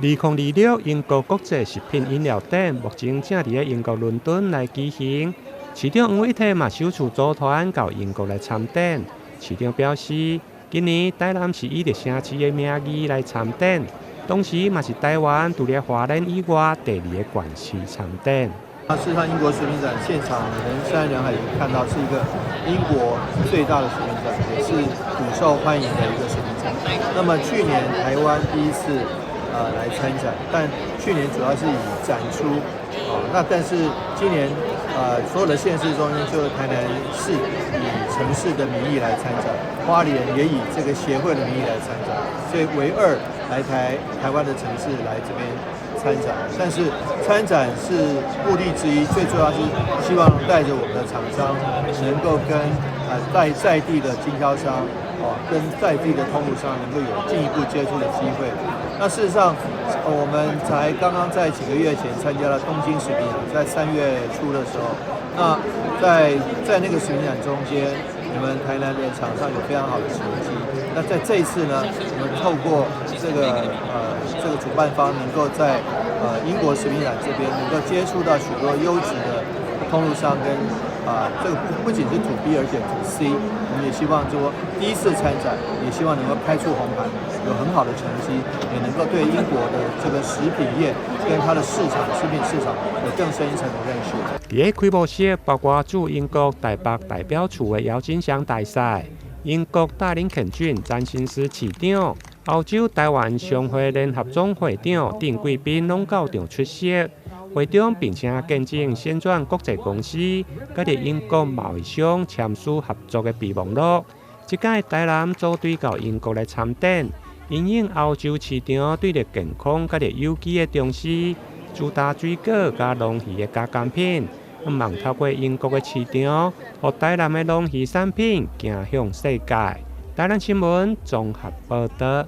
2026英國國際食品飲料展目前正佇英國倫敦來舉行，市長黃偉綽嘛首次組團到英國來參展。市長表示，今年台南是以着城市的名義來參展，同時嘛是台灣除了花蓮以外第2個縣市參展。事實上，英國食品展現場人山人海，看到是一個英國最大的食品展，也是廣受歡迎的一個食品展。那麼去年台灣第一次來參展，但去年主要是以展出但是今年所有的縣市中心，就台南市以城市的名義來參展，花蓮也以這個協會的名義來參展，所以唯2來台灣的城市來這邊參展。但是參展是目的之一，最重要是希望帶着我們的廠商能夠跟在地的經銷商跟在地的通路商能夠有進一步接觸的機會。那事實上，我們才刚剛在幾個月前參加了東京食品展，在3月初的時候，那在那個食品展中間，我們台南的廠商有非常好的成績。那在這一次呢，我們透過這個主辦方能夠在英國食品展這邊能夠接觸到許多優質的通路商跟這個不僅是 to B 而且 to C， 我們也希望說第一次參展，也希望能夠開出紅盤，有很好的成績，也能夠對英國的這個食品業跟它的食品市場有更深一層的認識。在開幕式包括駐英國台北代表處的姚金祥大使、英國大林肯郡占星司市長、歐洲台灣商會聯合總會長鄧貴賓攏到場出席。會中並且見證先轉國際公司佮佇英國貿易商簽署合作的備忘錄。這屆台南組隊到英國來參展，因應歐洲市場對着健康佮着有機的重視，主打水果佮農魚的加工品，望透過英國的市場，讓台南的農漁產品行向世界。台南新聞綜合報道。